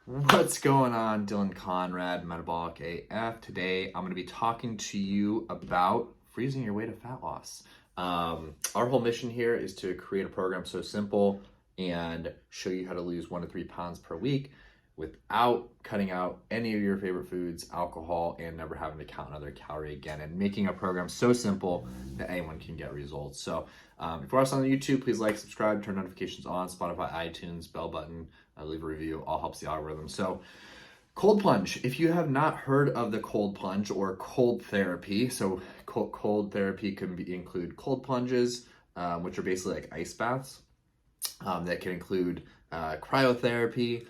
What's going on? Dylan Conrad, Metabolic AF. Today, I'm going to be talking to you about freezing your way to fat loss. Our whole mission here is to create a program so simple and show you how to lose 1 to 3 pounds per week without cutting out any of your favorite foods, alcohol, and never having to count another calorie again, and making a program so simple that anyone can get results. So if you're watching on YouTube, please like, subscribe, turn notifications on, Spotify, iTunes, bell button, leave a review, all helps the algorithm. So cold plunge, if you have not heard of the cold plunge or cold therapy, so cold therapy can include cold plunges, which are basically like ice baths. That can include cryotherapy,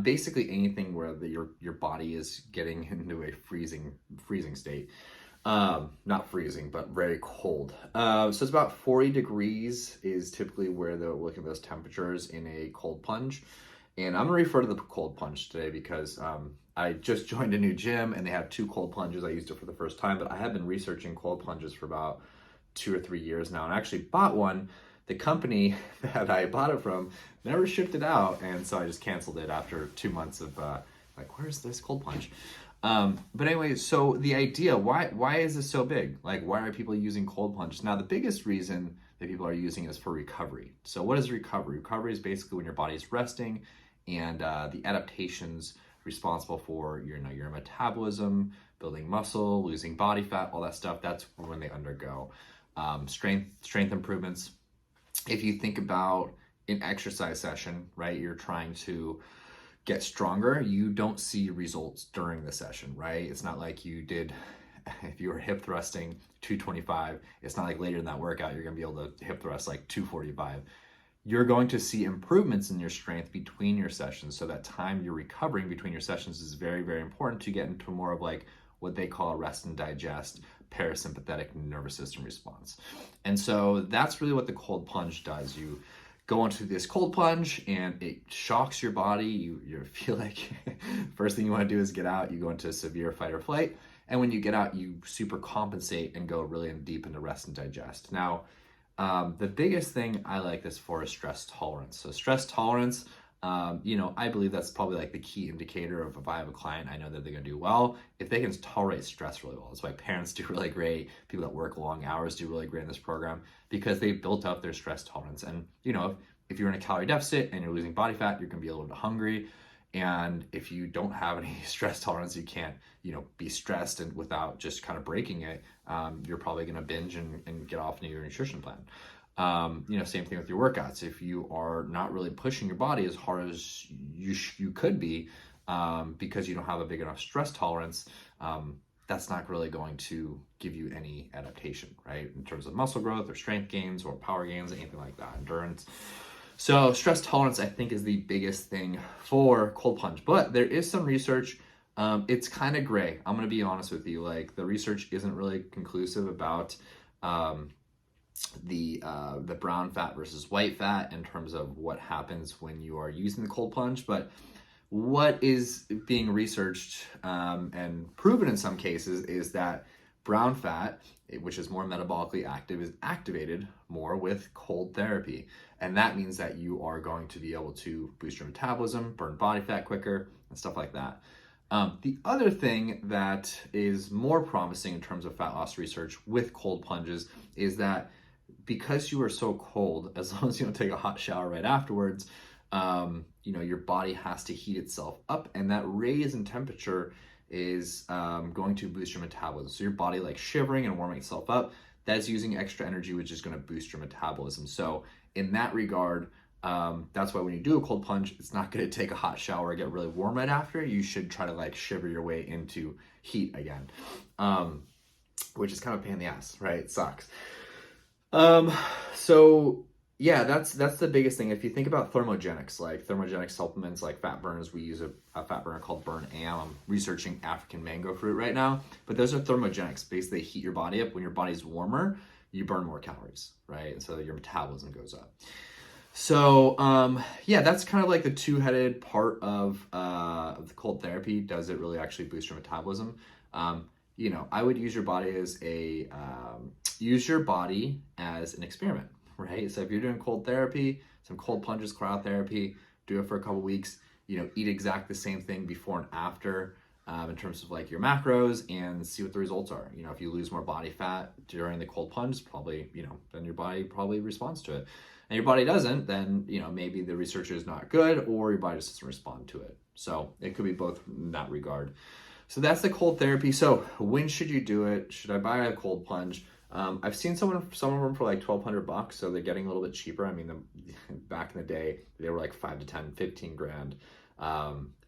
basically anything where your body is getting into a freezing state. Not freezing, but very cold. So it's about 40 degrees is typically where they're looking at those temperatures in a cold plunge. And I'm gonna refer to the cold plunge today because I just joined a new gym and they have 2 cold plunges. I used it for the first time, but I have been researching cold plunges for about 2 or 3 years now, and I actually bought one. The company that I bought it from never shipped it out, and so I just canceled it after 2 months of like, where's this cold plunge? But anyway, so the idea, why is this so big? Like, why are people using cold plunge? Now, the biggest reason that people are using it is for recovery. So what is recovery? Recovery is basically when your body is resting and the adaptations responsible for your metabolism, building muscle, losing body fat, all that stuff. That's when they undergo strength improvements. If you think about an exercise session, right, you're trying to get stronger, you don't see results during the session, right? It's not like you did, if you were hip thrusting 225, it's not like later in that workout you're gonna be able to hip thrust like 245. You're going to see improvements in your strength between your sessions. So that time you're recovering between your sessions is very, very important to get into more of like what they call a rest and digest parasympathetic nervous system response. And so that's really what the cold plunge does. You go into this cold plunge and it shocks your body. You feel like first thing you want to do is get out. You go into severe fight or flight. And when you get out, you super compensate and go really deep into rest and digest. Now, the biggest thing I like this for is stress tolerance. So stress tolerance, I believe that's probably like the key indicator of if I have a client, I know that they're gonna do well if they can tolerate stress really well. That's why parents do really great. People that work long hours do really great in this program because they've built up their stress tolerance. And if you're in a calorie deficit and you're losing body fat, you're gonna be a little bit hungry. And if you don't have any stress tolerance, you can't, be stressed and without just kind of breaking it, you're probably going to binge and get off your nutrition plan. Same thing with your workouts. If you are not really pushing your body as hard as you could be, because you don't have a big enough stress tolerance, that's not really going to give you any adaptation, right? In terms of muscle growth or strength gains or power gains, anything like that, endurance. So stress tolerance, I think, is the biggest thing for cold plunge. But there is some research. It's kind of gray. I'm going to be honest with you. Like, the research isn't really conclusive about the brown fat versus white fat in terms of what happens when you are using the cold plunge. But what is being researched and proven in some cases is that brown fat, which is more metabolically active, is activated more with cold therapy. And that means that you are going to be able to boost your metabolism, burn body fat quicker, and stuff like that. The other thing that is more promising in terms of fat loss research with cold plunges is that because you are so cold, as long as you don't take a hot shower right afterwards, your body has to heat itself up, and that raise in temperature is going to boost your metabolism. So your body, like shivering and warming itself up, that's using extra energy, which is going to boost your metabolism. So in that regard, that's why when you do a cold plunge, it's not going to take a hot shower or get really warm right after. You should try to like shiver your way into heat again, which is kind of a pain in the ass, right? It sucks. So yeah, that's the biggest thing. If you think about thermogenics, like thermogenic supplements, like fat burners, we use a fat burner called Burn Am. I'm researching African mango fruit right now, but those are thermogenics. Basically, they heat your body up. When your body's warmer, you burn more calories, right? And so your metabolism goes up. So that's kind of like the two-headed part of the cold therapy. Does it really actually boost your metabolism? I would use your body as an experiment, right? So if you're doing cold therapy, some cold plunges, cryotherapy, do it for a couple weeks. eat exactly the same thing before and after in terms of like your macros, and see what the results are. If you lose more body fat during the cold plunge, probably, then your body probably responds to it. And your body doesn't, then, maybe the research is not good, or your body just doesn't respond to it. So it could be both in that regard. So that's the cold therapy. So when should you do it? Should I buy a cold plunge? I've seen some of them for like $1,200, so they're getting a little bit cheaper. I mean, back in the day, they were like 5 to 10, 15 grand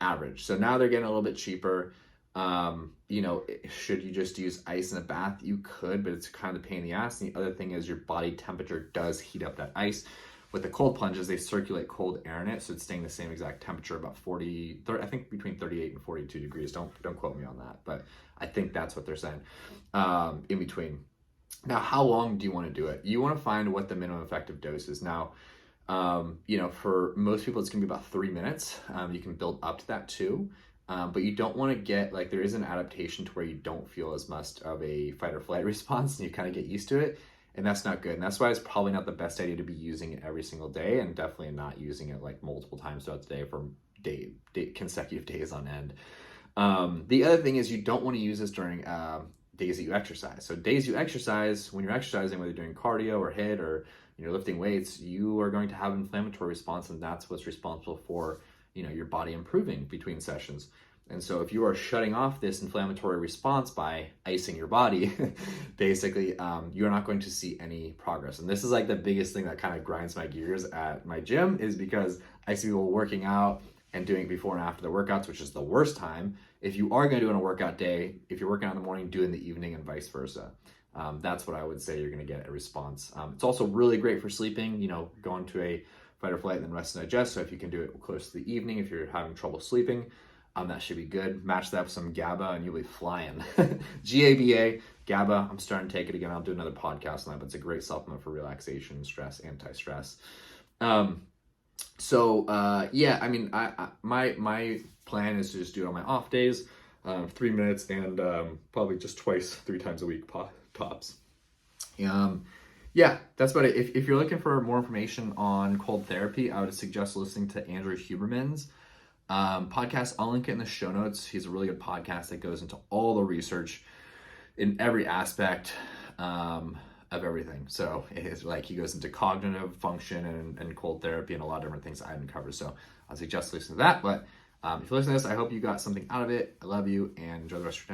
average. So now they're getting a little bit cheaper. Should you just use ice in a bath? You could, but it's kind of a pain in the ass. And the other thing is your body temperature does heat up that ice. With the cold plunges, they circulate cold air in it, so it's staying the same exact temperature, about 30, I think between 38 and 42 degrees. Don't quote me on that, but I think that's what they're saying in between. Now, how long do you want to do it? You want to find what the minimum effective dose is. Now, for most people, it's going to be about 3 minutes. You can build up to that too. But you don't want to get, like, there is an adaptation to where you don't feel as much of a fight or flight response, and you kind of get used to it. And that's not good. And that's why it's probably not the best idea to be using it every single day, and definitely not using it like multiple times throughout the day for consecutive days on end. The other thing is you don't want to use this during days that you exercise. So days you exercise, when you're exercising, whether you're doing cardio or HIIT or lifting weights, you are going to have an inflammatory response, and that's what's responsible for your body improving between sessions. And so if you are shutting off this inflammatory response by icing your body, basically, you're not going to see any progress. And this is like the biggest thing that kind of grinds my gears at my gym, is because I see people working out and doing before and after the workouts, which is the worst time. If you are going to do on a workout day, if you're working out in the morning, do it in the evening and vice versa. That's what I would say you're going to get a response. It's also really great for sleeping, going to a fight or flight and then rest and digest. So if you can do it close to the evening, if you're having trouble sleeping, that should be good. Match that with some GABA and you'll be flying. GABA, GABA, I'm starting to take it again. I'll do another podcast on that, but it's a great supplement for relaxation, stress, anti-stress. Yeah, I mean, my plan is to just do it on my off days, 3 minutes, and probably just 3 times a week tops. Yeah, that's about it. If you're looking for more information on cold therapy, I would suggest listening to Andrew Huberman's podcast. I'll link it in the show notes. He's a really good podcast that goes into all the research in every aspect of everything. So it's like he goes into cognitive function and cold therapy and a lot of different things I didn't cover. So I suggest listening to that. But if you listen to this, I hope you got something out of it. I love you and enjoy the rest of your day.